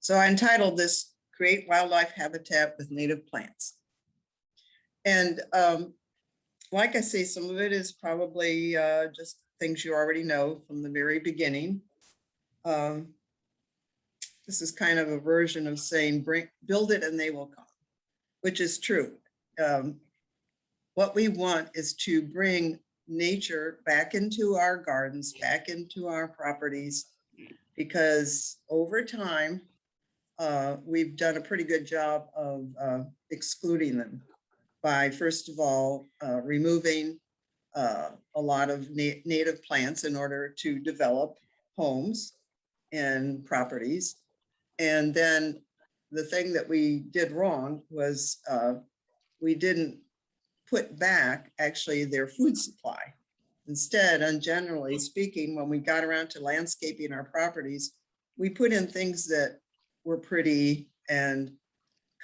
So I entitled this Create Wildlife Habitat with Native Plants. And like I say, some of it is probably just things you already know from the very beginning. This is kind of a version of saying, build it and they will come, which is true. What we want is to bring nature back into our gardens, back into our properties, because over time, we've done a pretty good job of excluding them by, first of all, removing a lot of native plants in order to develop homes and properties. And then the thing that we did wrong was we didn't put back actually their food supply. Instead, and generally speaking, when we got around to landscaping our properties, we put in things that were pretty and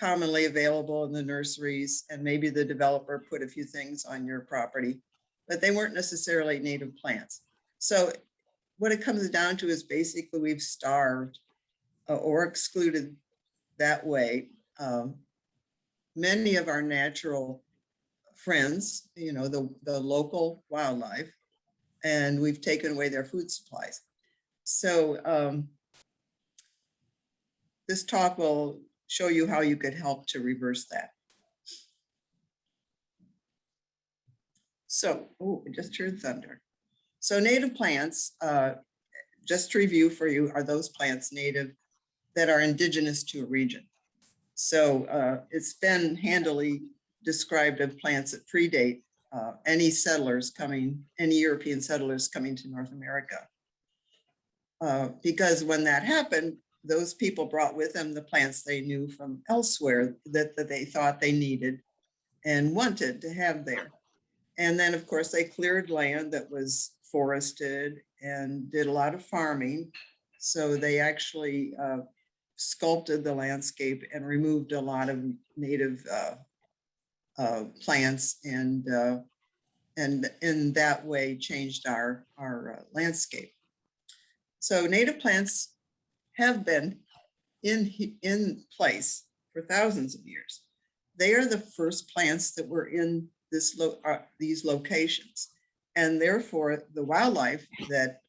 commonly available in the nurseries, and maybe the developer put a few things on your property, but they weren't necessarily native plants. So what it comes down to is basically we've starved or excluded that way many of our natural friends, you know, the local wildlife, and we've taken away their food supplies. So this talk will show you how you could help to reverse that. So, oh, I just heard thunder. So native plants, just to review for you, are those plants native that are indigenous to a region. So it's been handily described of plants that predate any settlers coming, any European settlers coming to North America. Because when that happened, those people brought with them the plants they knew from elsewhere that they thought they needed and wanted to have there. And then, of course, they cleared land that was forested and did a lot of farming. So they actually sculpted the landscape and removed a lot of native plants, and in that way changed our landscape. So native plants have been in place for thousands of years. They are the first plants that were in these locations, and therefore the wildlife that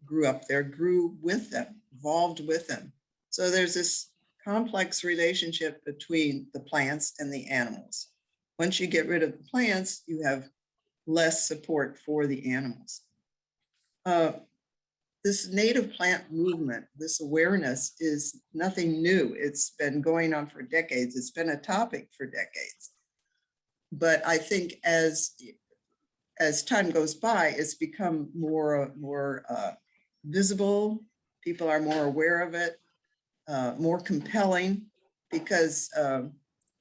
grew up there grew with them, evolved with them. So there's this complex relationship between the plants and the animals. Once you get rid of the plants, you have less support for the animals. This native plant movement, this awareness is nothing new. It's been going on for decades. It's been a topic for decades. But I think as time goes by, it's become more visible. People are more aware of it, more compelling, because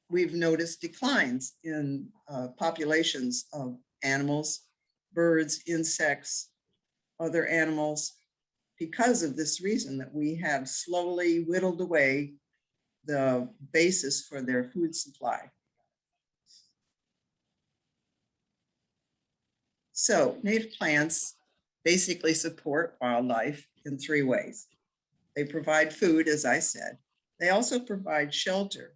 we've noticed declines in populations of animals, birds, insects, other animals, because of this reason that we have slowly whittled away the basis for their food supply. So native plants basically support wildlife in three ways. They provide food, as I said. They also provide shelter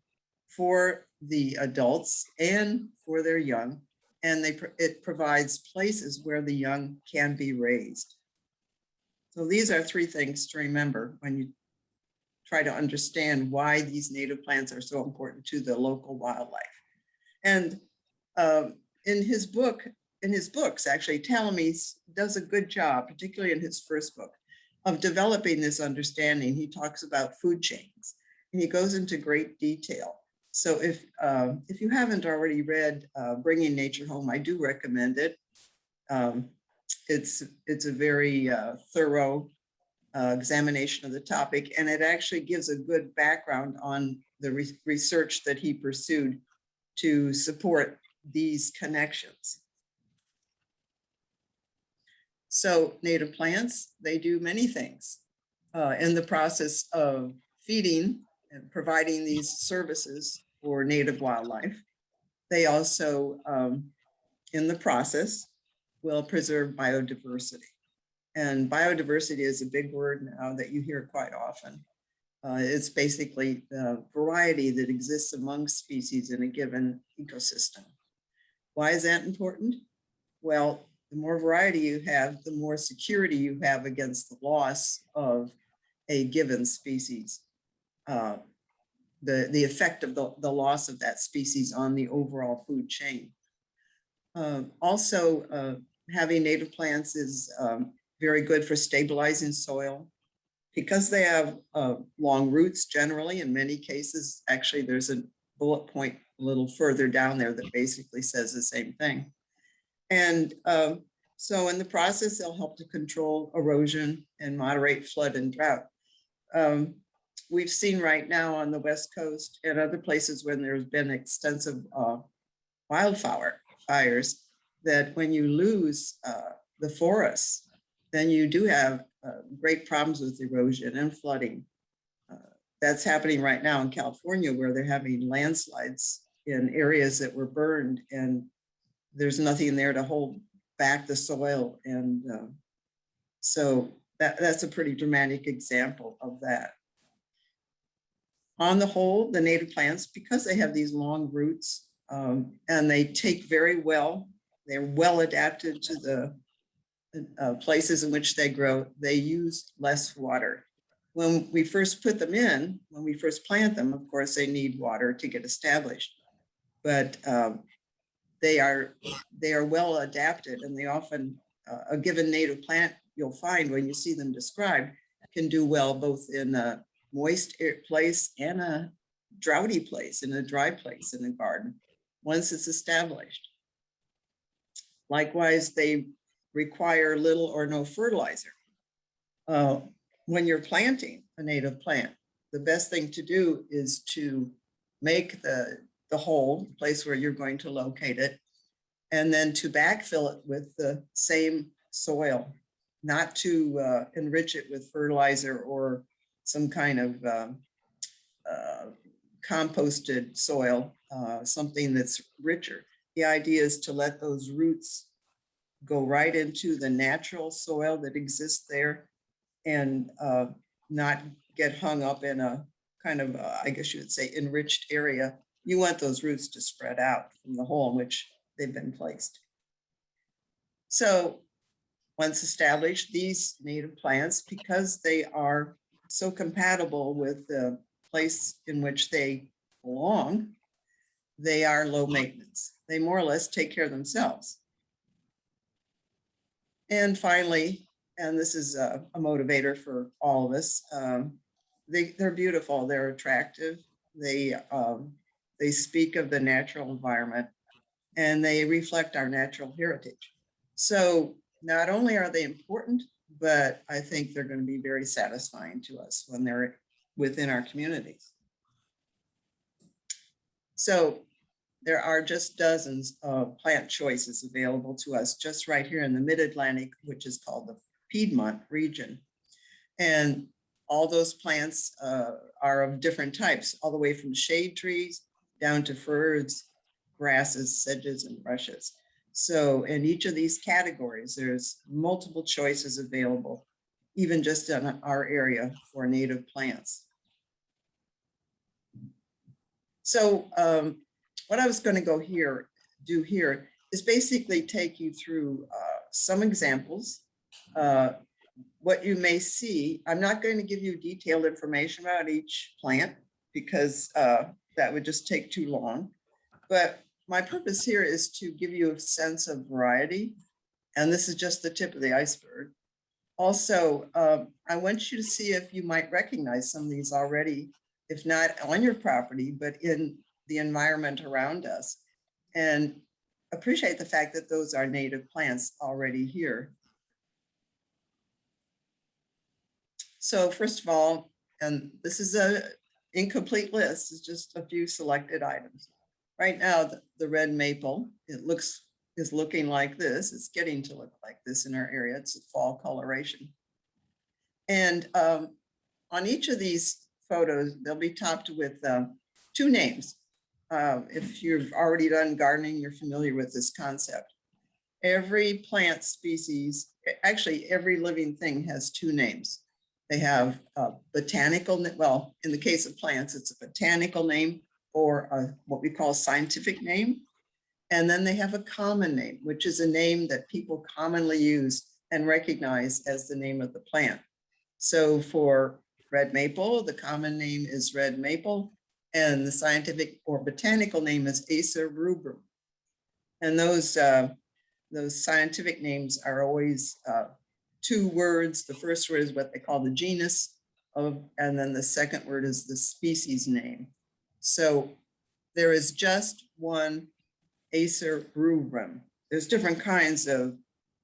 for the adults and for their young, and it provides places where the young can be raised. So these are three things to remember when you try to understand why these native plants are so important to the local wildlife. And in his books, actually, Talamis does a good job, particularly in his first book, of developing this understanding. He talks about food chains, and he goes into great detail. So if you haven't already read Bringing Nature Home, I do recommend it. It's a very thorough examination of the topic, and it actually gives a good background on the research that he pursued to support these connections. So native plants, they do many things in the process of feeding and providing these services for native wildlife. They also, in the process, will preserve biodiversity. And biodiversity is a big word now that you hear quite often. It's basically the variety that exists among species in a given ecosystem. Why is that important? Well, the more variety you have, the more security you have against the loss of a given species, the effect of the loss of that species on the overall food chain. Also, having native plants is very good for stabilizing soil because they have long roots generally. In many cases, actually, there's a bullet point a little further down there that basically says the same thing. And so in the process, they'll help to control erosion and moderate flood and drought. We've seen right now on the West Coast and other places when there's been extensive wildfire fires that when you lose the forests, then you do have great problems with erosion and flooding. That's happening right now in California, where they're having landslides in areas that were burned, and there's nothing there to hold back the soil. And so that's a pretty dramatic example of that. On the whole, the native plants, because they have these long roots and they take very well, they're well adapted to the places in which they grow, they use less water. When we first put them in, when we first plant them, of course, they need water to get established, but they are well adapted, and they often, a given native plant, you'll find when you see them described, can do well both in a moist place and a droughty place, in a dry place in the garden, once it's established. Likewise, they require little or no fertilizer. When you're planting a native plant, the best thing to do is to make the hole, the place where you're going to locate it, and then to backfill it with the same soil, not to enrich it with fertilizer or some kind of composted soil, something that's richer. The idea is to let those roots go right into the natural soil that exists there and not get hung up in a kind of, I guess you would say, enriched area. You want those roots to spread out from the hole in which they've been placed. So once established, these native plants, because they are so compatible with the place in which they belong, they are low maintenance. They more or less take care of themselves. And finally, and this is a motivator for all of us, they're beautiful, they're attractive, they speak of the natural environment, and they reflect our natural heritage. So not only are they important, but I think they're going to be very satisfying to us when they're within our communities. So there are just dozens of plant choices available to us just right here in the Mid-Atlantic, which is called the Piedmont region. And all those plants are of different types, all the way from shade trees down to ferns, grasses, sedges, and rushes. So in each of these categories, there's multiple choices available, even just in our area for native plants. So what I was going to do here is basically take you through some examples. What you may see, I'm not going to give you detailed information about each plant because that would just take too long. But my purpose here is to give you a sense of variety. And this is just the tip of the iceberg. Also, I want you to see if you might recognize some of these already, if not on your property, but in the environment around us. And appreciate the fact that those are native plants already here. So first of all, and this is an incomplete list, it's just a few selected items. Right now, the red maple, is looking like this. It's getting to look like this in our area. It's a fall coloration. And on each of these photos, they'll be topped with two names. If you've already done gardening, you're familiar with this concept. Every plant species, actually every living thing has two names. They have a botanical, well, in the case of plants, it's a botanical name or what we call scientific name. And then they have a common name, which is a name that people commonly use and recognize as the name of the plant. So for red maple, the common name is red maple, and the scientific or botanical name is Acer rubrum. And those scientific names are always two words. The first word is what they call the genus of, and then the second word is the species name. So there is just one Acer rubrum. There's different kinds of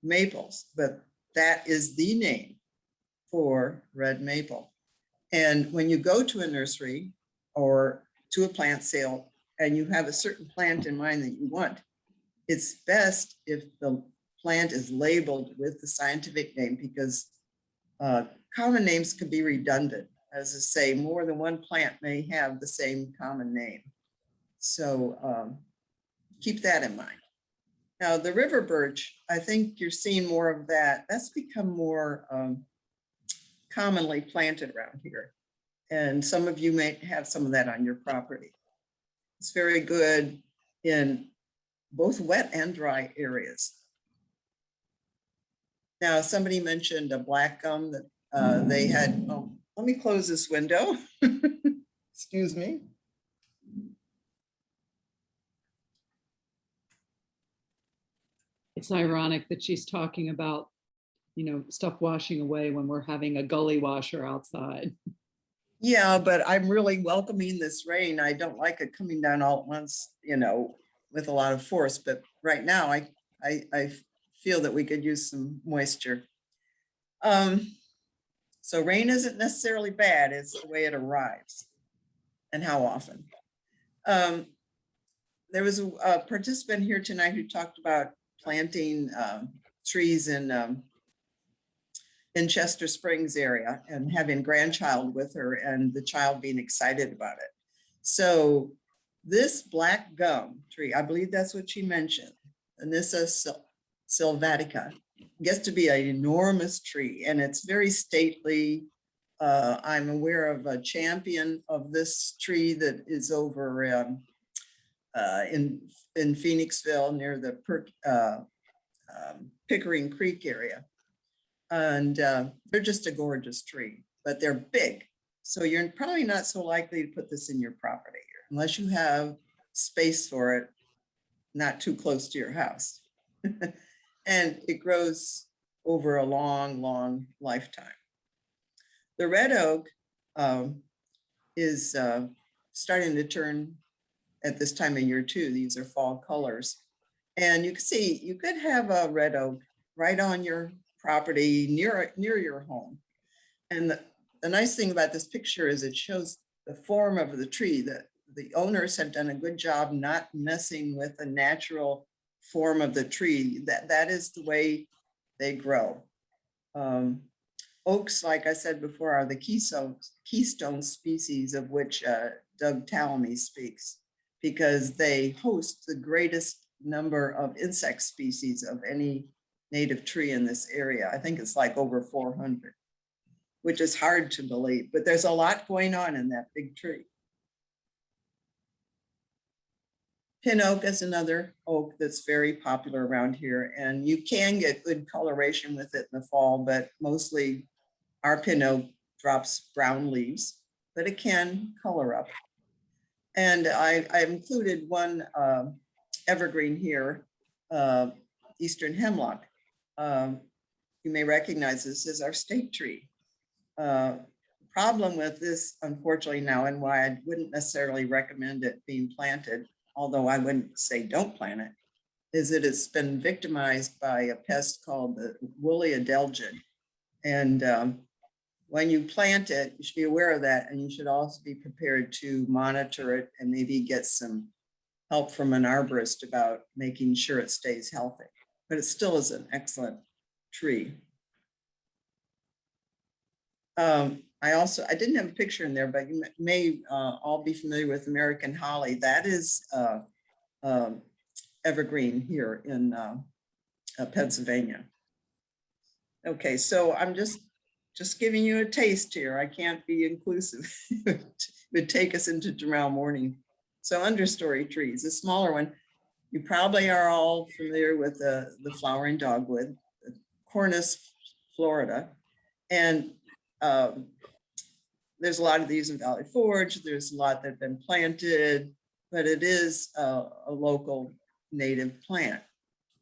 maples, but that is the name for red maple. And when you go to a nursery or to a plant sale and you have a certain plant in mind that you want, it's best if the plant is labeled with the scientific name, because common names can be redundant. As I say, more than one plant may have the same common name. So keep that in mind. Now, the river birch, I think you're seeing more of that. That's become more commonly planted around here. And some of you may have some of that on your property. It's very good in both wet and dry areas. Now, somebody mentioned a black gum that they had. Oh, let me close this window. Excuse me. It's ironic that she's talking about, stuff washing away when we're having a gully washer outside. Yeah, but I'm really welcoming this rain. I don't like it coming down all at once, with a lot of force. But right now, I feel that we could use some moisture. So rain isn't necessarily bad. It's the way it arrives and how often. There was a participant here tonight who talked about planting trees in Chester Springs area and having a grandchild with her and the child being excited about it. So this black gum tree, I believe that's what she mentioned, Anissa sylvatica, gets to be an enormous tree and it's very stately. I'm aware of a champion of this tree that is over in Phoenixville near the Pickering Creek area. And they're just a gorgeous tree, but they're big. So you're probably not so likely to put this in your property unless you have space for it, not too close to your house. And it grows over a long, long lifetime. The red oak is starting to turn at this time of year too. These are fall colors. And you can see, you could have a red oak right on your property near your home. And the nice thing about this picture is it shows the form of the tree, that the owners have done a good job not messing with the natural form of the tree. That is the way they grow. Oaks, like I said before, are the keystone species of which Doug Talamy speaks, because they host the greatest number of insect species of any native tree in this area. I think it's like over 400, which is hard to believe, but there's a lot going on in that big tree. Pin oak is another oak that's very popular around here, and you can get good coloration with it in the fall, but mostly our pin oak drops brown leaves, but it can color up. And I included one evergreen here, Eastern Hemlock. You may recognize this as our state tree. Problem with this, unfortunately now, and why I wouldn't necessarily recommend it being planted, although I wouldn't say don't plant it, is that it's been victimized by a pest called the woolly adelgid. And when you plant it, you should be aware of that, and you should also be prepared to monitor it and maybe get some help from an arborist about making sure it stays healthy. But it still is an excellent tree. I didn't have a picture in there, but you may all be familiar with American holly. That is evergreen here in Pennsylvania. Okay, so I'm just just giving you a taste here. I can't be inclusive. It would take us into tomorrow morning. So understory trees, a smaller one. You probably are all familiar with the flowering dogwood, the Cornice, Florida. And there's a lot of these in Valley Forge. There's a lot that have been planted, but it is a local native plant.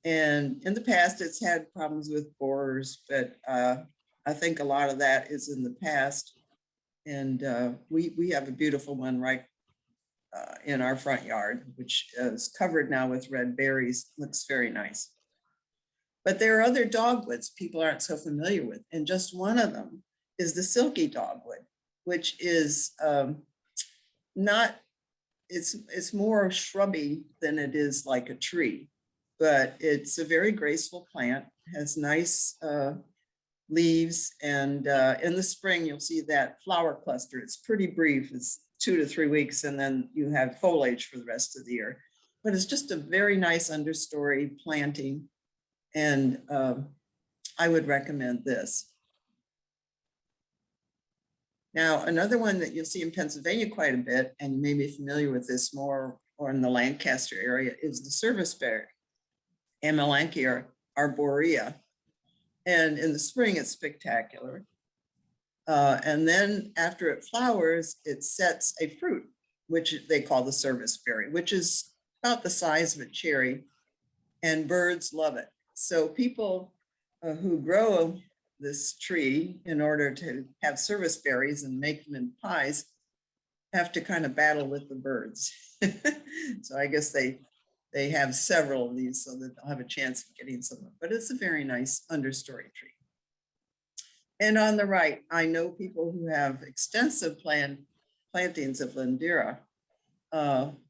And in the past, it's had problems with borers, but I think a lot of that is in the past. And we have a beautiful one right in our front yard, which is covered now with red berries. Looks very nice. But there are other dogwoods people aren't so familiar with. And just one of them is the Silky Dogwood, which is it's more shrubby than it is like a tree, but it's a very graceful plant, has nice leaves. And in the spring, you'll see that flower cluster. It's pretty brief. It's 2 to 3 weeks, and then you have foliage for the rest of the year. But it's just a very nice understory planting, and I would recommend this. Now, another one that you'll see in Pennsylvania quite a bit, and you may be familiar with this more or in the Lancaster area, is the serviceberry, Melanchia arborea. And in the spring, it's spectacular. And then after it flowers, it sets a fruit, which they call the serviceberry, which is about the size of a cherry, and birds love it. So people who grow this tree in order to have service berries and make them in pies have to kind of battle with the birds. So I guess they have several of these so that they'll have a chance of getting some, but it's a very nice understory tree. And on the right, I know people who have extensive plantings of Lindera,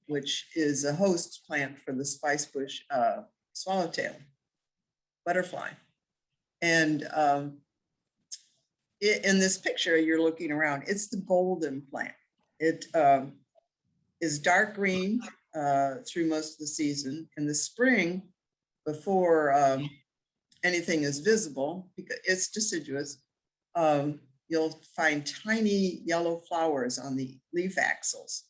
which is a host plant for the spicebush swallowtail butterfly. And in this picture you're looking around, it's the golden plant. It is dark green through most of the season. In the spring, before anything is visible, because it's deciduous, you'll find tiny yellow flowers on the leaf axils.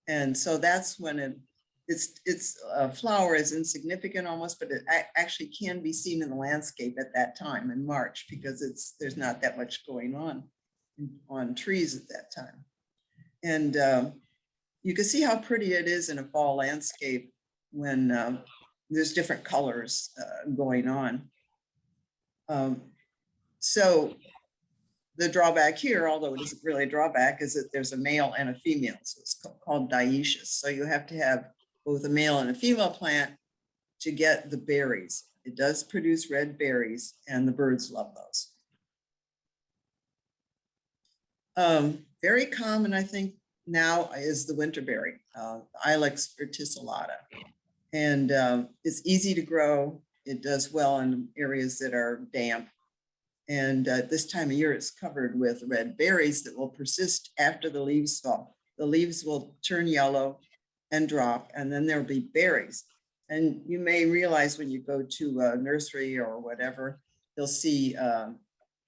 And so that's when its flower is insignificant almost, but it actually can be seen in the landscape at that time in March, because there's not that much going on trees at that time. And you can see how pretty it is in a fall landscape when there's different colors going on. So the drawback here, although it isn't really a drawback, is that there's a male and a female. So it's called dioecious. So you have to have both a male and a female plant to get the berries. It does produce red berries, and the birds love those. Very common, I think, now is the Winterberry, Ilex Artisalata. And it's easy to grow. It does well in areas that are damp. And this time of year, it's covered with red berries that will persist after the leaves fall. The leaves will turn yellow and drop, and then there'll be berries. And you may realize when you go to a nursery or whatever, you'll see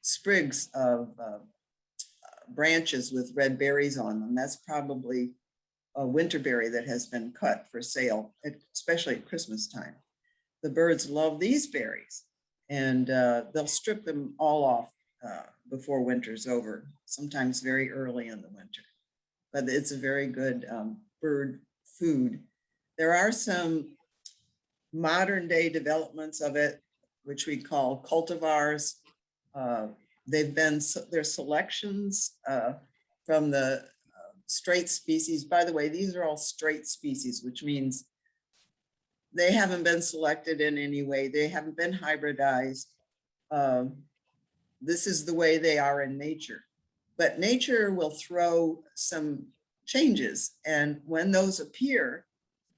sprigs of branches with red berries on them. That's probably a Winterberry that has been cut for sale, especially at Christmas time. The birds love these berries, and they'll strip them all off before winter's over, sometimes very early in the winter. But it's a very good bird food. There are some modern day developments of it, which we call cultivars. They're selections from the straight species. By the way, these are all straight species, which means they haven't been selected in any way. They haven't been hybridized. This is the way they are in nature. But nature will throw some changes. And when those appear,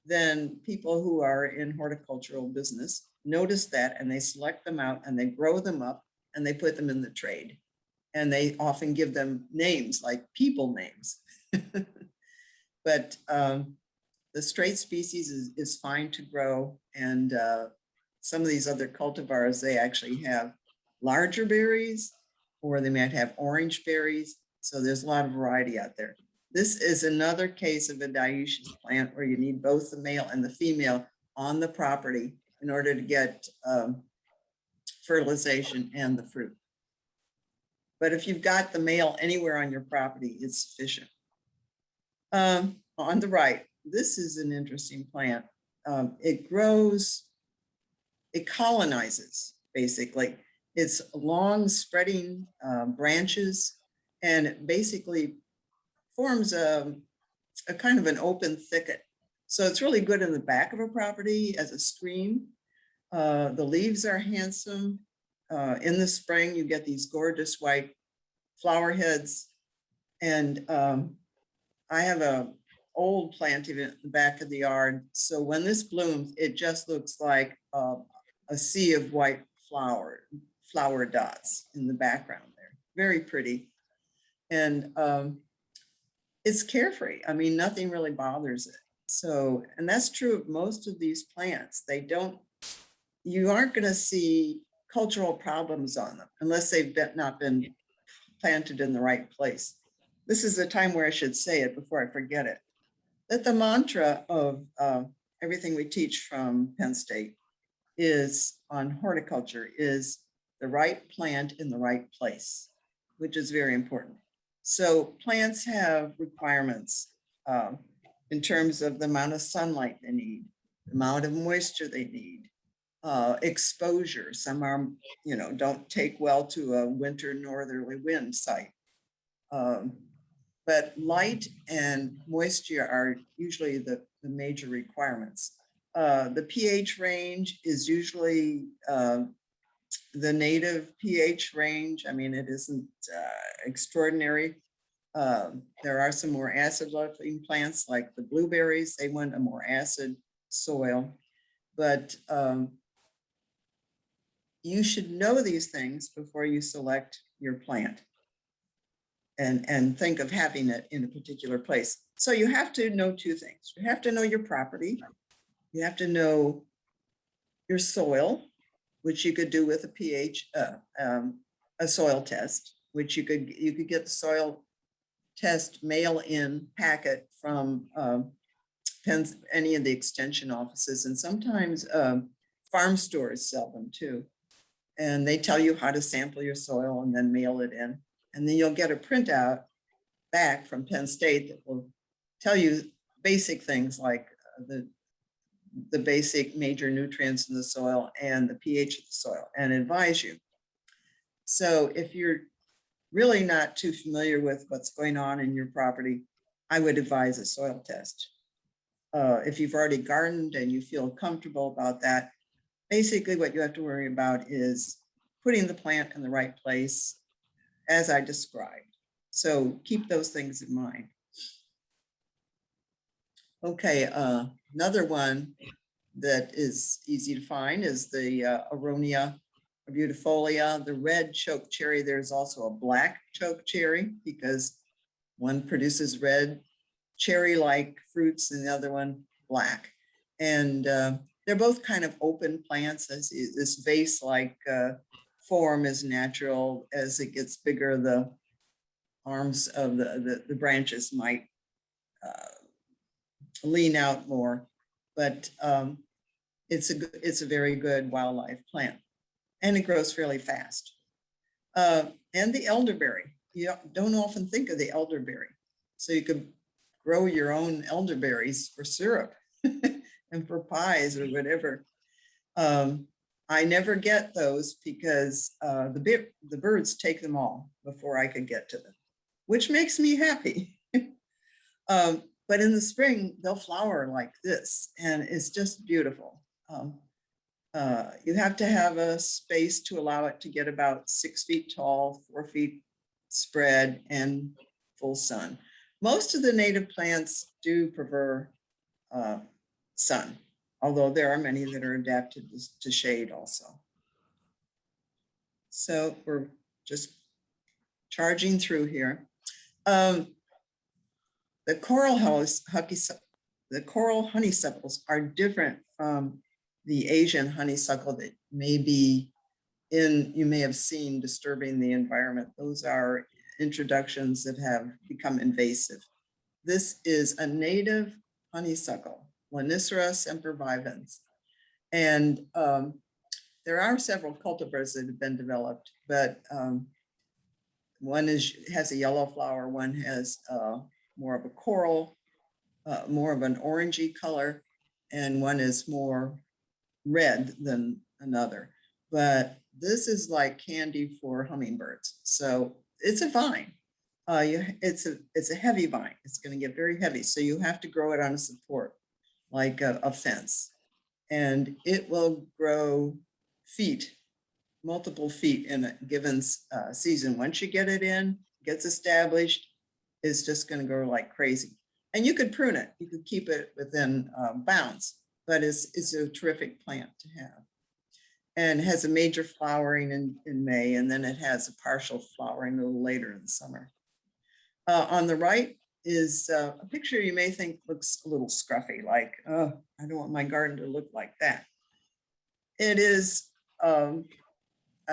then people who are in horticultural business notice that, and they select them out and they grow them up and they put them in the trade. And they often give them names like people names. But the straight species is fine to grow. And some of these other cultivars, they actually have larger berries or they might have orange berries. So there's a lot of variety out there. This is another case of a dioecious plant where you need both the male and the female on the property in order to get fertilization and the fruit. But if you've got the male anywhere on your property, it's sufficient. On the right, this is an interesting plant. It grows, it colonizes, basically. It's long spreading branches, and it basically forms a kind of an open thicket. So it's really good in the back of a property as a screen. The leaves are handsome. In the spring, you get these gorgeous white flower heads. And I have an old plant in the back of the yard. So when this blooms, it just looks like a sea of white flower dots in the background there. Very pretty. And it's carefree. I mean, nothing really bothers it. So, and that's true of most of these plants. You aren't going to see cultural problems on them unless they've not been planted in the right place. This is the time where I should say it before I forget it, that the mantra of everything we teach from Penn State is on horticulture is the right plant in the right place, which is very important. So plants have requirements in terms of the amount of sunlight they need, the amount of moisture they need, exposure. Some are, don't take well to a winter northerly wind site. But light and moisture are usually the major requirements. The pH range is usually the native pH range. I mean, it isn't extraordinary. There are some more acid-loving plants like the blueberries. They want a more acid soil, but you should know these things before you select your plant and think of having it in a particular place. So you have to know two things. You have to know your property. You have to know your soil, which you could do with a pH, a soil test, which you could get the soil test mail-in packet from any of the extension offices, and sometimes farm stores sell them too. And they tell you how to sample your soil and then mail it in. And then you'll get a printout back from Penn State that will tell you basic things like the basic major nutrients in the soil and the pH of the soil and advise you. So if you're really not too familiar with what's going on in your property, I would advise a soil test. If you've already gardened and you feel comfortable about that, basically what you have to worry about is putting the plant in the right place as I described. So keep those things in mind. Okay, another one that is easy to find is the Aronia or Beautifulia, the red choke cherry. There's also a black choke cherry because one produces red cherry-like fruits and the other one black. And they're both kind of open plants. This vase-like form is natural. As it gets bigger, the arms of the branches might lean out more, but it's a very good wildlife plant, and it grows fairly fast. And the elderberry, you don't often think of the elderberry, so you could grow your own elderberries for syrup and for pies or whatever. I never get those because the birds take them all before I could get to them, which makes me happy. But in the spring, they'll flower like this, and it's just beautiful. You have to have a space to allow it to get about 6 feet tall, 4 feet spread, and full sun. Most of the native plants do prefer sun, although there are many that are adapted to shade also. So we're just charging through here. The coral honeysuckles are different from the Asian honeysuckle that may be you may have seen disturbing the environment. Those are introductions that have become invasive. This is a native honeysuckle, Lonicera sempervivens. And there are several cultivars that have been developed, but one has a yellow flower, one has more of a coral, more of an orangey color, and one is more red than another. But this is like candy for hummingbirds. So it's a vine. It's a heavy vine. It's going to get very heavy. So you have to grow it on a support, like a fence. And it will grow feet, multiple feet in a given season. Once you get it in, gets established, it's just going to grow like crazy. And you could prune it. You could keep it within bounds, but it's a terrific plant to have. And it has a major flowering in May, and then it has a partial flowering a little later in the summer. On the right is a picture you may think looks a little scruffy, like, oh, I don't want my garden to look like that. It is a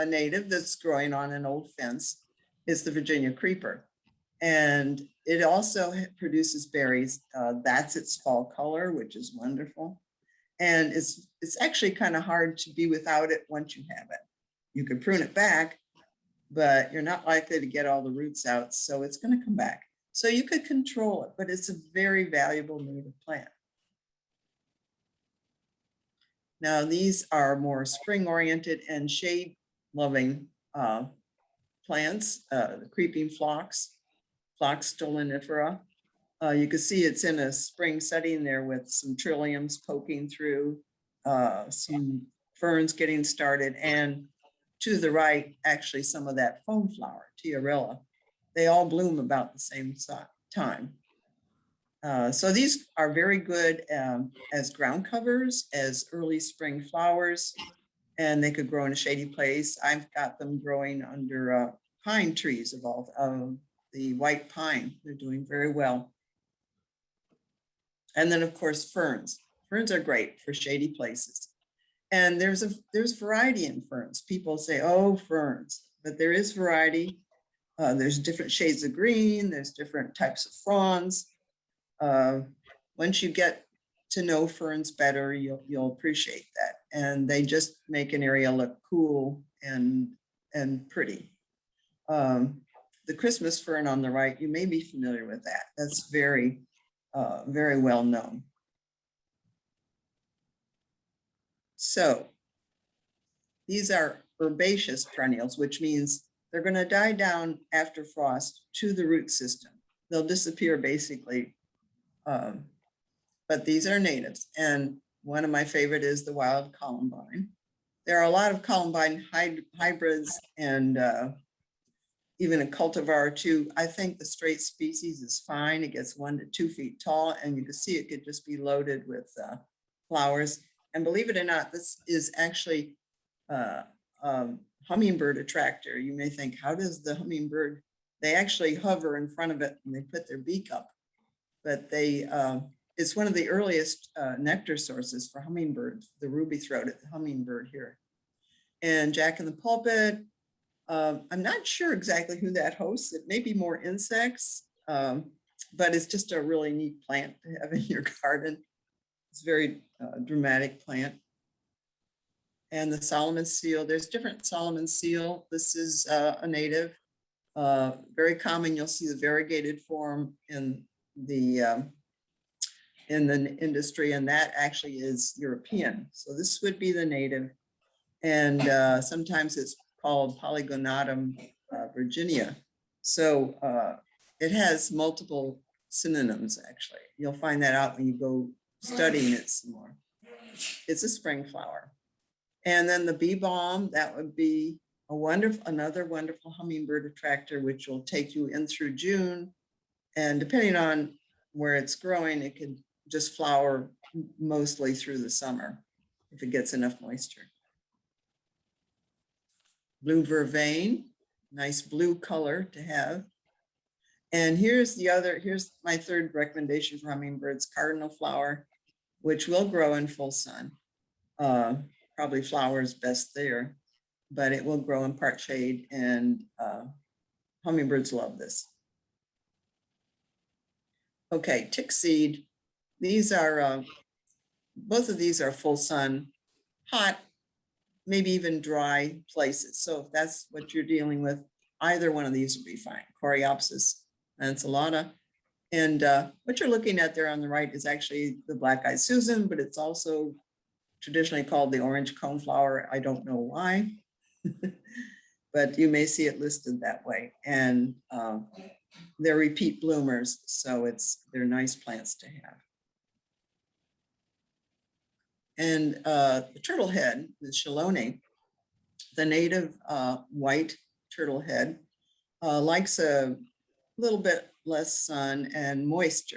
native that's growing on an old fence. It's the Virginia creeper. And it also produces berries. That's its fall color, which is wonderful. And it's actually kind of hard to be without it once you have it. You can prune it back, but you're not likely to get all the roots out. So it's going to come back. So you could control it, but it's a very valuable native plant. Now, these are more spring-oriented and shade-loving plants, the creeping phlox, Flaxstolinifera. You can see it's in a spring setting there with some trilliums poking through, some ferns getting started, and to the right, actually some of that foam flower, Tiarella. They all bloom about the same time. So these are very good as ground covers, as early spring flowers, and they could grow in a shady place. I've got them growing under pine trees of the white pine. They're doing very well. And then of course, ferns. Ferns are great for shady places. And there's variety in ferns. People say, oh, ferns, but there is variety. There's different shades of green. There's different types of fronds. Once you get to know ferns better, you'll appreciate that. And they just make an area look cool and pretty. The Christmas fern on the right, you may be familiar with that. That's very, very well known. So these are herbaceous perennials, which means they're going to die down after frost to the root system. They'll disappear basically, but these are natives. And one of my favorite is the wild Columbine. There are a lot of Columbine hybrids and even a cultivar or two. I think the straight species is fine. It gets 1 to 2 feet tall, and you can see it could just be loaded with flowers. And believe it or not, this is actually hummingbird attractor. You may think, how does the hummingbird, they actually hover in front of it and they put their beak up, but it's one of the earliest nectar sources for hummingbirds, the ruby-throated hummingbird here. And Jack in the Pulpit, I'm not sure exactly who that hosts. It may be more insects, but it's just a really neat plant to have in your garden. It's a very dramatic plant. And the Solomon seal, there's different Solomon seal. This is a native, very common. You'll see the variegated form in the industry, and that actually is European. So this would be the native. And sometimes it's called Polygonatum Virginia. So it has multiple synonyms, actually. You'll find that out when you go studying it some more. It's a spring flower. And then the bee balm, that would be another wonderful hummingbird attractor, which will take you in through June. And depending on where it's growing, it could just flower mostly through the summer if it gets enough moisture. Blue vervain, nice blue color to have. And here's my third recommendation for hummingbirds, cardinal flower, which will grow in full sun. Probably flowers best there. but it will grow in part shade, and hummingbirds love this. Okay, tick seed. These are, both of these are full sun, hot, maybe even dry places. So if that's what you're dealing with, either one of these would be fine. Coreopsis, Artisalata. And what you're looking at there on the right is actually the black-eyed Susan, but it's also traditionally called the orange coneflower. I don't know why, but you may see it listed that way. And they're repeat bloomers, so they're nice plants to have. And the turtlehead, the Chelone, the native white turtlehead, likes a little bit less sun and moist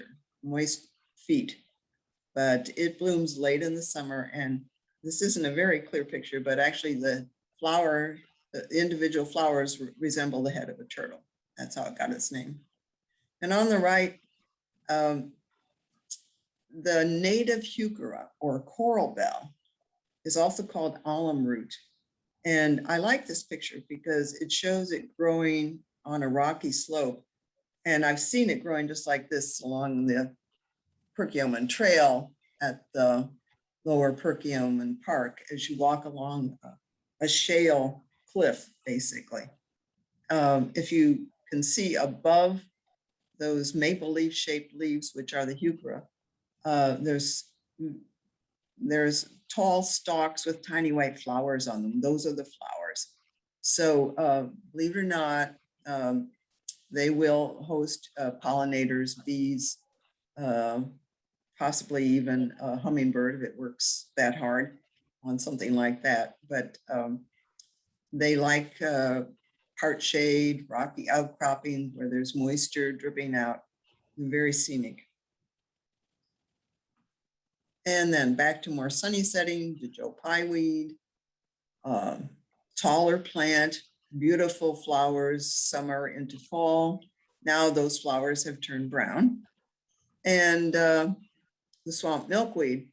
feet, but it blooms late in the summer. And this isn't a very clear picture, but actually the individual flowers resemble the head of a turtle. That's how it got its name. And on the right, the native Heuchera or coral bell is also called alum root. And I like this picture because it shows it growing on a rocky slope. And I've seen it growing just like this along the Perkiomen Trail at the lower Perkiomen Park as you walk along a shale cliff, basically. If you can see above those maple leaf shaped leaves, which are the Heuchera, there's tall stalks with tiny white flowers on them. Those are the flowers. So believe it or not, they will host pollinators, bees, possibly even a hummingbird if it works that hard on something like that. But they like part shade, rocky outcropping where there's moisture dripping out, very scenic. And then back to more sunny setting, the Joe Pieweed, taller plant, beautiful flowers, summer into fall. Now those flowers have turned brown. And the swamp milkweed,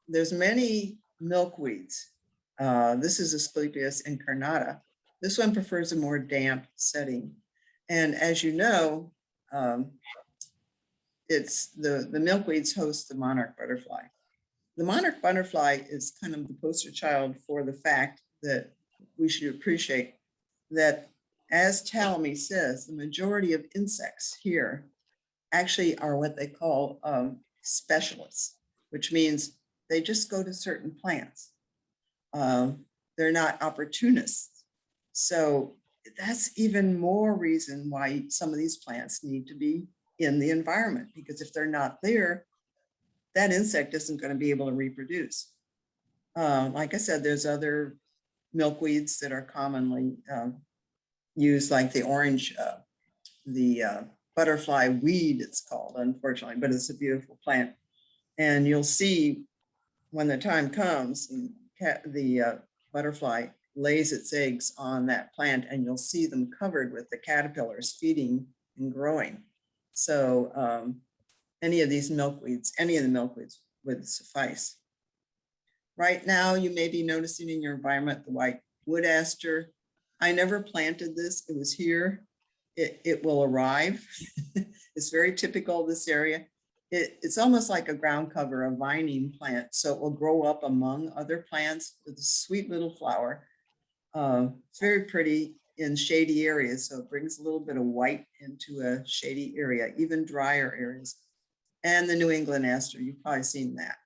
there's many milkweeds. This is Asclepias incarnata. This one prefers a more damp setting. And as you know, it's the milkweeds host the monarch butterfly. The monarch butterfly is kind of the poster child for the fact that we should appreciate that, as Ptolemy says, the majority of insects here actually are what they call specialists, which means they just go to certain plants. They're not opportunists. So that's even more reason why some of these plants need to be in the environment, because if they're not there, that insect isn't going to be able to reproduce. Like I said, there's other milkweeds that are commonly used, like the orange, the butterfly weed, it's called, unfortunately, but it's a beautiful plant. And you'll see when the time comes, the butterfly lays its eggs on that plant, and you'll see them covered with the caterpillars feeding and growing. So any of the milkweeds would suffice. Right now, you may be noticing in your environment the white wood aster. I never planted this, it was here. It will arrive. It's very typical of this area. It's almost like a ground cover, a vining plant. So it will grow up among other plants with a sweet little flower. It's very pretty in shady areas. So it brings a little bit of white into a shady area, even drier areas. And the New England Aster, you've probably seen that.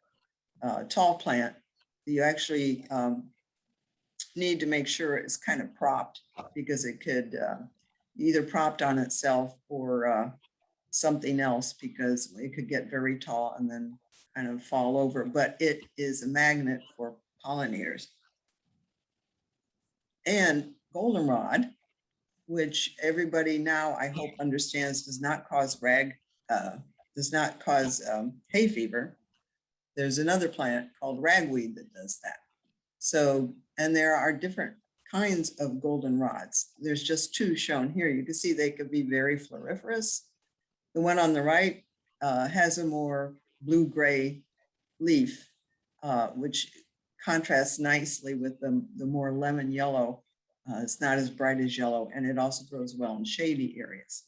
Tall plant. You actually need to make sure it's kind of propped, because it could either propped on itself or something else, because it could get very tall and then kind of fall over. But it is a magnet for pollinators. And goldenrod, which everybody now I hope understands does not cause hay fever. There's another plant called ragweed that does that. So, and there are different kinds of goldenrods. There's just two shown here. You can see they could be very floriferous. The one on the right has a more blue-gray leaf, which contrasts nicely with the more lemon yellow It's not as bright as yellow, and it also grows well in shady areas.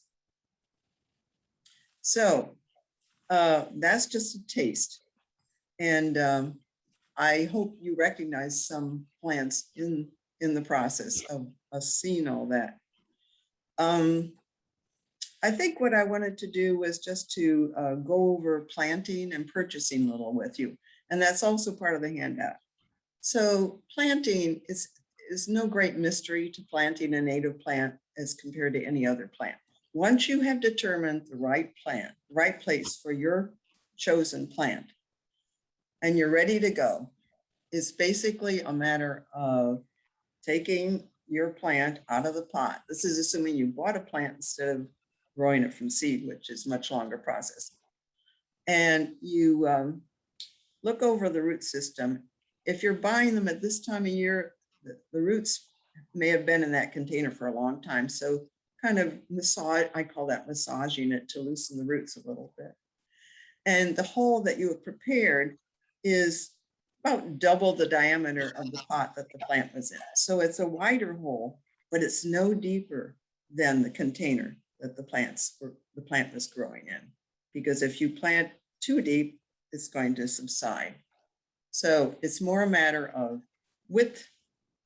So that's just a taste. And I hope you recognize some plants in the process of seeing all that. I think what I wanted to do was just to go over planting and purchasing a little with you. And that's also part of the handout. So planting is no great mystery to planting a native plant as compared to any other plant. Once you have determined the right plant, right place for your chosen plant, and you're ready to go, it's basically a matter of taking your plant out of the pot. This is assuming you bought a plant instead of growing it from seed, which is a much longer process. And you look over the root system. If you're buying them at this time of year, the roots may have been in that container for a long time. So kind of massage, I call that massaging it to loosen the roots a little bit. And the hole that you have prepared is about double the diameter of the pot that the plant was in. So it's a wider hole, but it's no deeper than the container that the plant was growing in. Because if you plant too deep, it's going to subside. So it's more a matter of width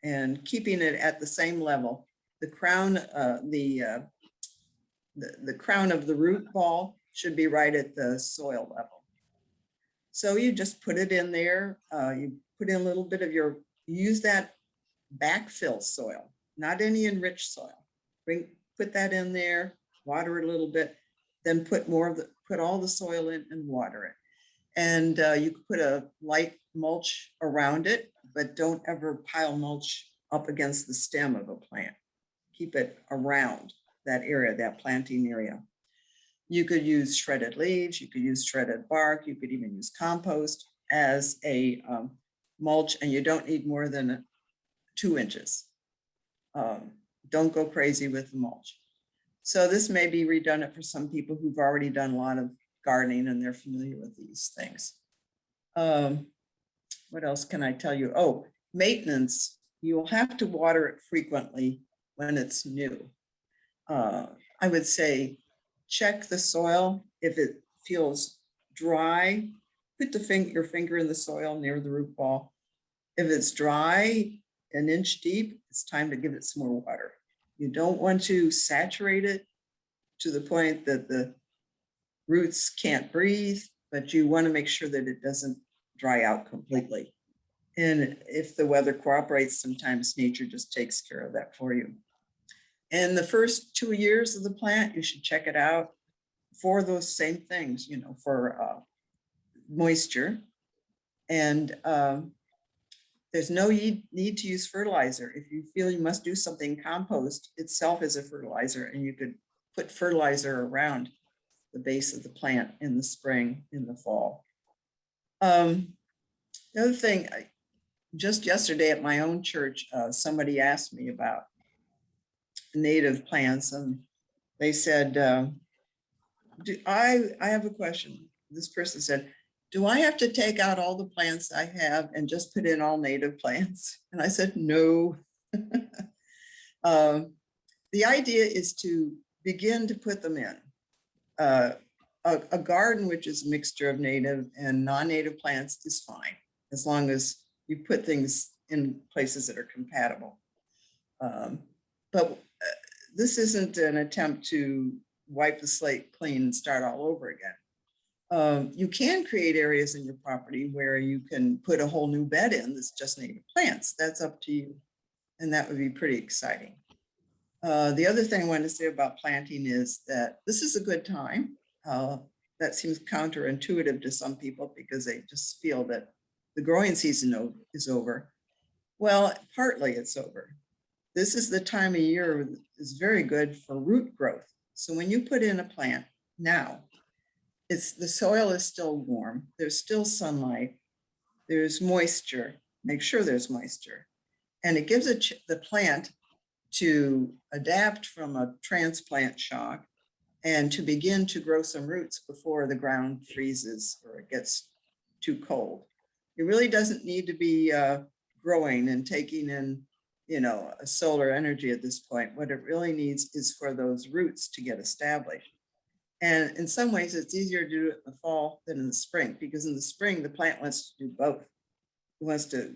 and keeping it at the same level. The crown, the crown of the root ball should be right at the soil level. So you just put it in there. You put in a little bit of use that backfill soil, not any enriched soil. Put that in there, water it a little bit, then put all the soil in and water it. And you could put a light mulch around it, but don't ever pile mulch up against the stem of a plant. Keep it around that area, that planting area. You could use shredded leaves, you could use shredded bark, you could even use compost as a mulch, and you don't need more than 2 inches. Don't go crazy with the mulch. So this may be redundant for some people who've already done a lot of gardening and they're familiar with these things. What else can I tell you? Oh, maintenance. You'll have to water it frequently when it's new. I would say check the soil. If it feels dry, put your finger in the soil near the root ball. If it's dry, 1 inch deep, it's time to give it some more water. You don't want to saturate it to the point that the roots can't breathe, but you want to make sure that it doesn't dry out completely. And if the weather cooperates, sometimes nature just takes care of that for you. And the first 2 years of the plant, you should check it out for those same things, for moisture. And there's no need to use fertilizer. If you feel you must do something, compost itself is a fertilizer, and you could put fertilizer around the base of the plant in the spring, in the fall. The other thing, just yesterday at my own church, somebody asked me about native plants, and they said, I have a question. This person said, do I have to take out all the plants I have and just put in all native plants? And I said, no. The idea is to begin to put them in. A garden which is a mixture of native and non-native plants is fine, as long as you put things in places that are compatible. But this isn't an attempt to wipe the slate clean and start all over again. You can create areas in your property where you can put a whole new bed in that's just native plants. That's up to you. And that would be pretty exciting. The other thing I want to say about planting is that this is a good time. That seems counterintuitive to some people because they just feel that the growing season is over. Well, partly it's over. This is the time of year that is very good for root growth. So when you put in a plant now, the soil is still warm. There's still sunlight. There's moisture. Make sure there's moisture. And it gives the plant to adapt from a transplant shock and to begin to grow some roots before the ground freezes or it gets too cold. It really doesn't need to be growing and taking in a solar energy at this point. What it really needs is for those roots to get established. And in some ways, it's easier to do it in the fall than in the spring, because in the spring, the plant wants to do both. It wants to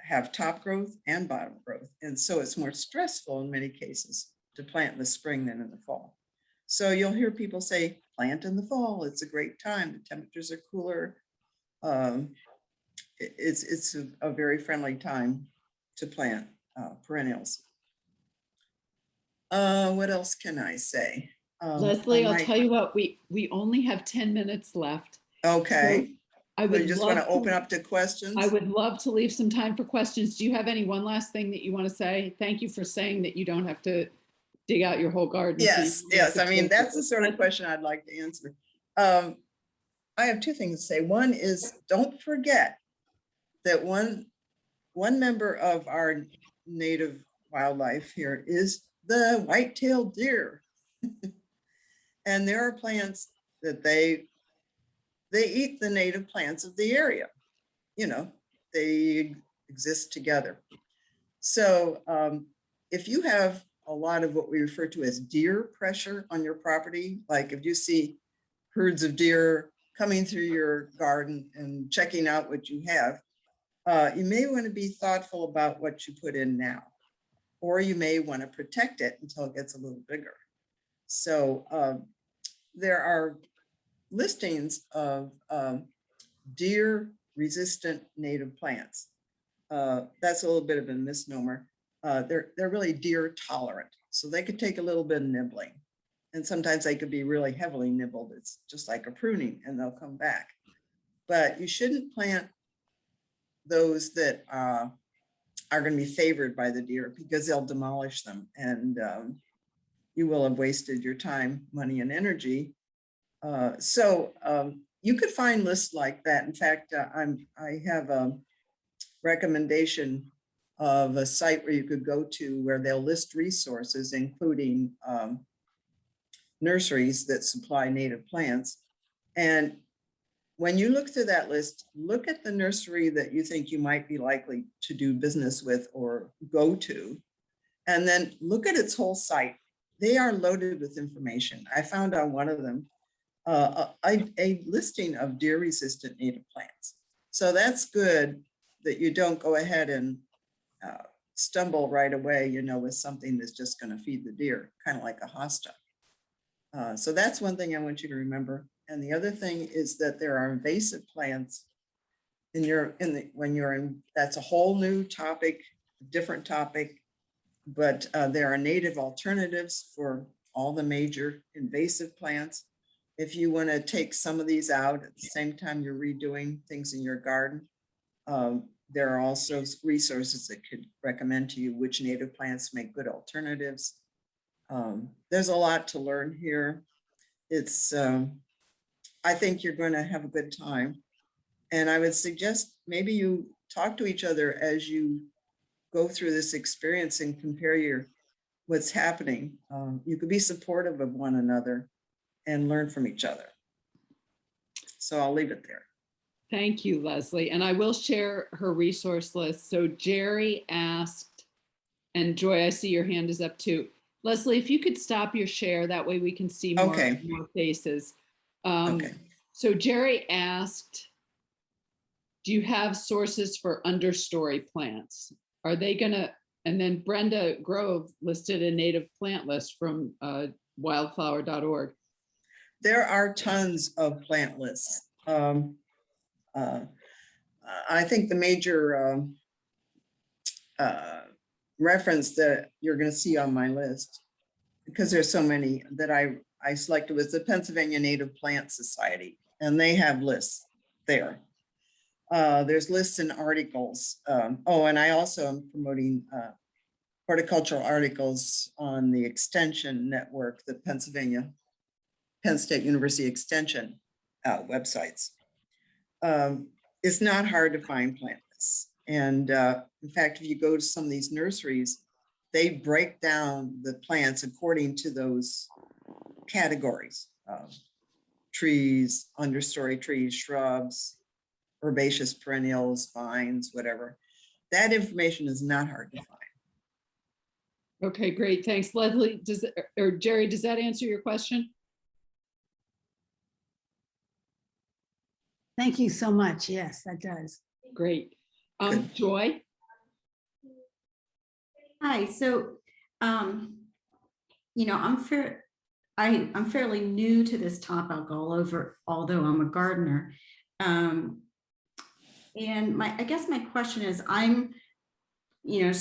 have top growth and bottom growth. And so it's more stressful in many cases to plant in the spring than in the fall. So you'll hear people say, plant in the fall. It's a great time. The temperatures are cooler. It's a very friendly time to plant perennials. What else can I say? Leslie, I'll tell you what, we only have 10 minutes left. Okay. So I would just want to open up to questions. I would love to leave some time for questions. Do you have any one last thing that you want to say? Thank you for saying that you don't have to dig out your whole garden. Yes, yes. I mean, that's the sort of question I'd like to answer. I have two things to say. One is, don't forget that one member of our native wildlife here is the white-tailed deer. And there are plants that they eat the native plants of the area. They exist together. So if you have a lot of what we refer to as deer pressure on your property, like if you see herds of deer coming through your garden and checking out what you have, you may want to be thoughtful about what you put in now, or you may want to protect it until it gets a little bigger. So there are listings of deer resistant native plants. That's a little bit of a misnomer. They're really deer tolerant. So they could take a little bit of nibbling, and sometimes they could be really heavily nibbled. It's just like a pruning and they'll come back. But you shouldn't plant those that are going to be favored by the deer, because they'll demolish them, and you will have wasted your time, money, and energy. So you could find lists like that. In fact, I have a recommendation of a site where you could go to where they'll list resources, including nurseries that supply native plants. And when you look through that list, look at the nursery that you think you might be likely to do business with or go to, and then look at its whole site. They are loaded with information. I found on one of them a listing of deer-resistant native plants. So that's good that you don't go ahead and stumble right away, with something that's just going to feed the deer, kind of like a hosta. So that's one thing I want you to remember. And the other thing is that there are invasive plants that's a whole new topic, different topic, but there are native alternatives for all the major invasive plants. If you want to take some of these out at the same time you're redoing things in your garden, there are also resources that could recommend to you which native plants make good alternatives. There's a lot to learn here. I think you're going to have a good time. And I would suggest maybe you talk to each other as you go through this experience and compare what's happening. You could be supportive of one another and learn from each other. So I'll leave it there. Thank you, Leslie. And I will share her resource list. So Jerry asked, and Joy, I see your hand is up too. Leslie, if you could stop your share, that way we can see more faces. Okay. So Jerry asked, do you have sources for understory plants? Are they gonna, and then Brenda Grove listed a native plant list from wildflower.org. There are tons of plant lists. I think the major reference that you're going to see on my list, because there's so many that I selected, was the Pennsylvania Native Plant Society, and they have lists there. There's lists and articles. And I also am promoting horticultural articles on the Extension Network, the Penn State University Extension websites. It's not hard to find plant lists. And in fact, if you go to some of these nurseries, they break down the plants according to those categories: trees, understory trees, shrubs, herbaceous perennials, vines, whatever. That information is not hard to find. Okay, great. Thanks. Leslie, or Jerry, does that answer your question? Thank you so much. Yes, that does. Great. Good. Joy? Hi, so, you know, I'm fairly new to this topic although I'm a gardener. And I guess my question is, I'm, you know,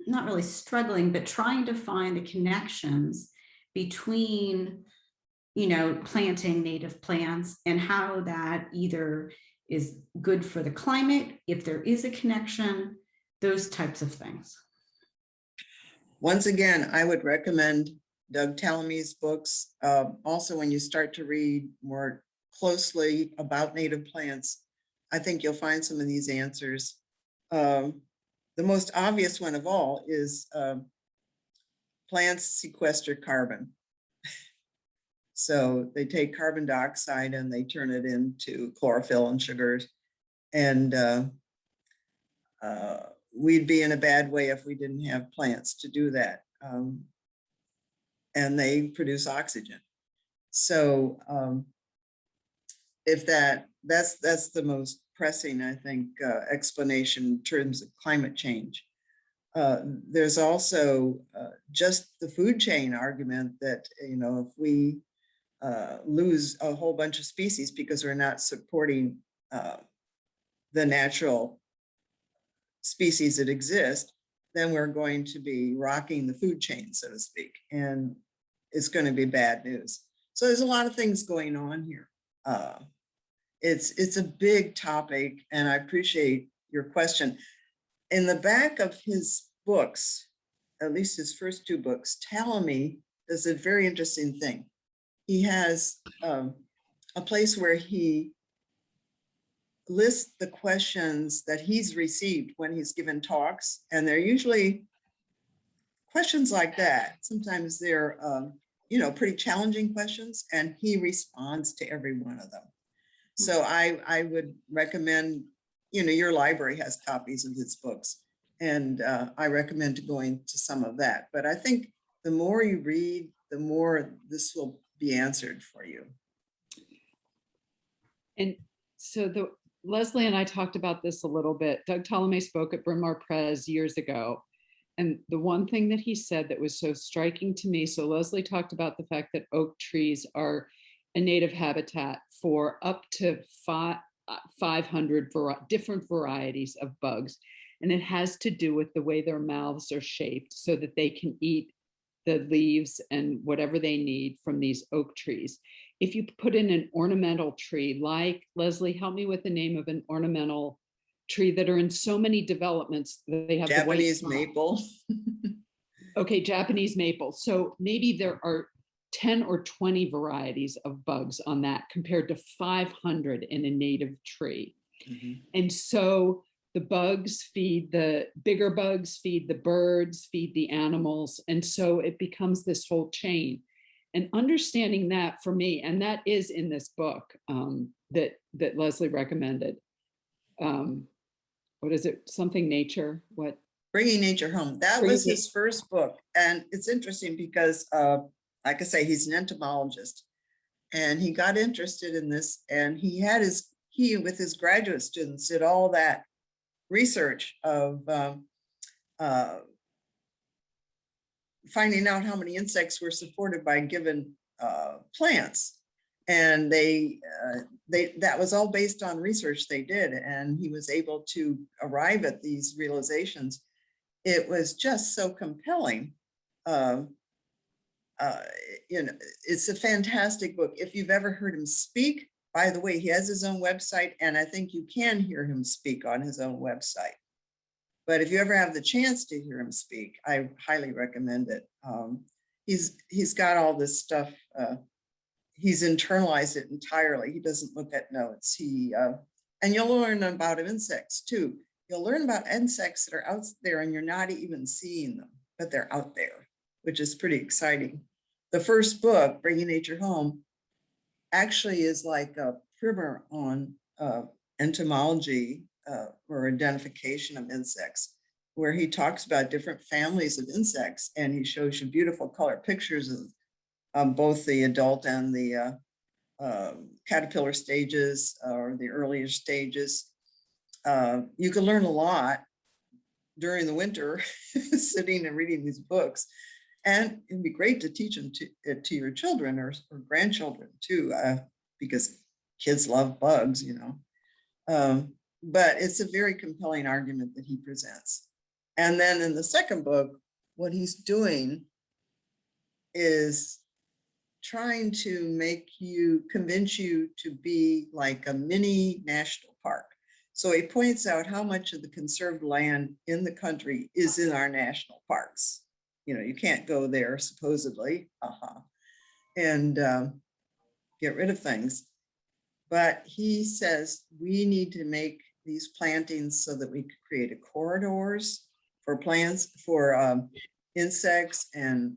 not really struggling, but trying to find the connections between, you know, planting native plants and how that either is good for the climate, if there is a connection, those types of things. Once again, I would recommend Doug Tallamy's books. Also, when you start to read more closely about native plants, I think you'll find some of these answers. The most obvious one of all is plants sequester carbon. So they take carbon dioxide and they turn it into chlorophyll and sugars. And we'd be in a bad way if we didn't have plants to do that. And they produce oxygen. So if that's the most pressing, I think, explanation in terms of climate change. There's also just the food chain argument that, you know, if we lose a whole bunch of species because we're not supporting the natural species that exist, then we're going to be rocking the food chain, so to speak, and it's going to be bad news. So there's a lot of things going on here. It's a big topic, and I appreciate your question. In the back of his books, at least his first two books, Tallamy does a very interesting thing. He has a place where he lists the questions that he's received when he's given talks, and they're usually questions like that. Sometimes they're, you know, pretty challenging questions, and he responds to every one of them. So I would recommend, you know, your library has copies of his books, and I recommend going to some of that. But I think the more you read, the more this will be answered for you. And so Leslie and I talked about this a little bit. Doug Tallamy spoke at Bryn Mawr Pres years ago. And the one thing that he said that was so striking to me, so Leslie talked about the fact that oak trees are a native habitat for up to 500 different varieties of bugs. And it has to do with the way their mouths are shaped so that they can eat the leaves and whatever they need from these oak trees. If you put in an ornamental tree, like, Leslie, help me with the name of an ornamental tree that are in so many developments. They have Japanese maple. Okay, Japanese maple. So maybe there are 10 or 20 varieties of bugs on that compared to 500 in a native tree. Mm-hmm. And so the bugs feed the bigger bugs, feed the birds, feed the animals. And so it becomes this whole chain. And understanding that for me, and that is in this book that Leslie recommended. What is it? Something nature? What? Bringing Nature Home. That was his first book. And it's interesting because, like I say, he's an entomologist. And he got interested in this. And he with his graduate students, did all that research of finding out how many insects were supported by given plants. And that was all based on research they did. And he was able to arrive at these realizations. It was just so compelling. You know, it's a fantastic book. If you've ever heard him speak, by the way, he has his own website, and I think you can hear him speak on his own website. But if you ever have the chance to hear him speak, I highly recommend it. He's got all this stuff. He's internalized it entirely. He doesn't look at notes. And you'll learn about insects too. You'll learn about insects that are out there and you're not even seeing them, but they're out there, which is pretty exciting. The first book, Bringing Nature Home, actually is like a primer on entomology or identification of insects. where he talks about different families of insects, and he shows you beautiful color pictures of both the adult and the caterpillar stages or the earlier stages. You can learn a lot during the winter sitting and reading these books, and it'd be great to teach them to your children or grandchildren too, because kids love bugs, you know. But it's a very compelling argument that he presents. And then in the second book, what he's doing is trying to convince you to be like a mini national park. So he points out how much of the conserved land in the country is in our national parks. You know, you can't go there supposedly, and get rid of things. But he says we need to make these plantings so that we could create corridors for plants, for insects and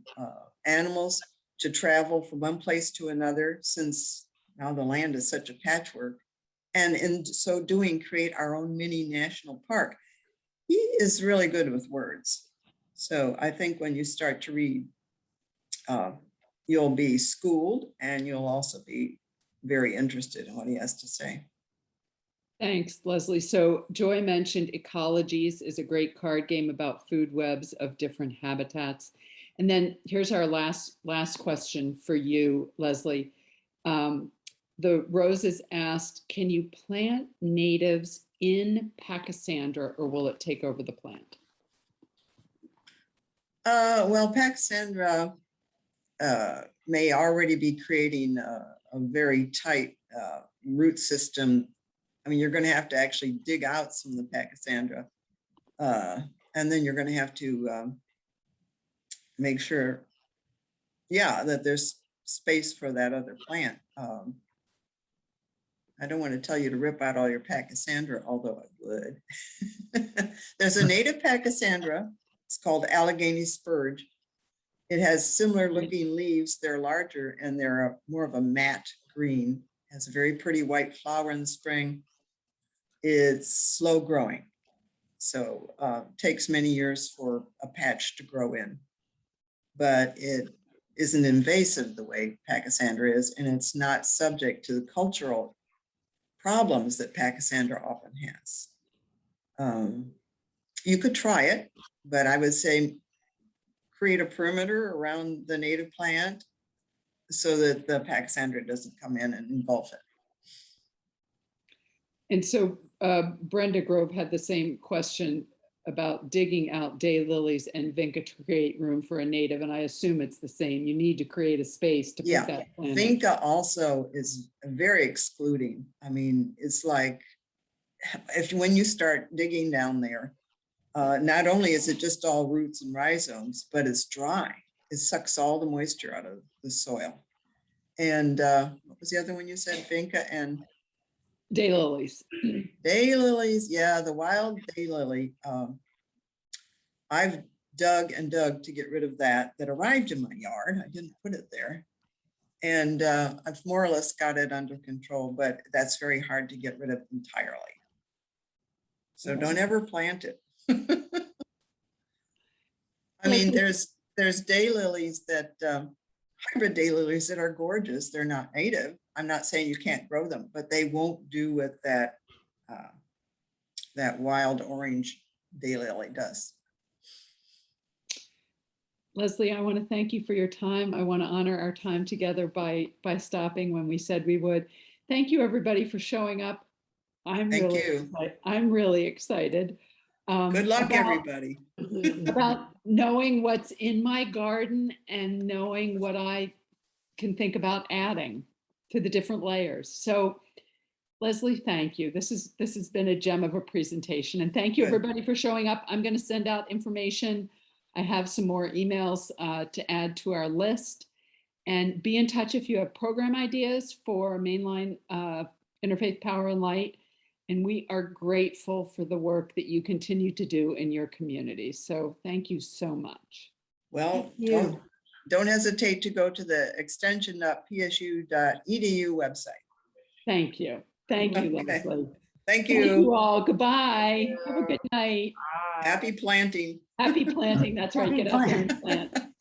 animals to travel from one place to another, since now the land is such a patchwork. And in so doing, create our own mini national park. He is really good with words. So I think when you start to read, you'll be schooled, and you'll also be very interested in what he has to say. Thanks, Leslie. So Joy mentioned Ecologies is a great card game about food webs of different habitats. And then here's our last question for you, Leslie. The Roses asked, can you plant natives in Pachysandra, or will it take over the plant? Well, Pachysandra may already be creating a very tight root system. I mean, you're going to have to actually dig out some of the Pachysandra, and then you're going to have to make sure, that there's space for that other plant. I don't want to tell you to rip out all your Pachysandra, although I would. There's a native Pachysandra. It's called Allegheny spurge. It has similar looking leaves. They're larger and they're more of a matte green. Has a very pretty white flower in the spring. It's slow growing. So takes many years for a patch to grow in. But it isn't invasive the way Pachysandra is, and it's not subject to the cultural problems that Pachysandra often has. You could try it, but I would say create a perimeter around the native plant so that the Pachysandra doesn't come in and engulf it. And so Brenda Grove had the same question about digging out daylilies and vinca to create room for a native, and I assume it's the same. You need to create a space to put that plant. Vinca also is very excluding. I mean, it's like when you start digging down there, not only is it just all roots and rhizomes, but it's dry. It sucks all the moisture out of the soil. And what was the other one you said? Vinca and daylilies. Daylilies, yeah, the wild daylily. I've dug and dug to get rid of that arrived in my yard. I didn't put it there. And I've more or less got it under control, but that's very hard to get rid of entirely. So don't ever plant it. I mean, there's daylilies that, hybrid daylilies that are gorgeous. They're not native. I'm not saying you can't grow them, but they won't do what that wild orange daylily does. Leslie, I want to thank you for your time. I want to honor our time together by stopping when we said we would. Thank you, everybody, for showing up. I'm really excited. Good luck, everybody. About knowing what's in my garden and knowing what I can think about adding to the different layers. So, Leslie, thank you. This has been a gem of a presentation, and thank you, everybody, for showing up. I'm going to send out information. I have some more emails to add to our list, and be in touch if you have program ideas for Mainline Interfaith Power and Light. And we are grateful for the work that you continue to do in your community. So thank you so much. Well, don't hesitate to go to the extension.psu.edu website. Thank you. Thank you, Leslie. Thank Thank you you. all. Goodbye. Have a good night. Happy planting. Happy planting. That's right. Happy Get out there and planting. plant.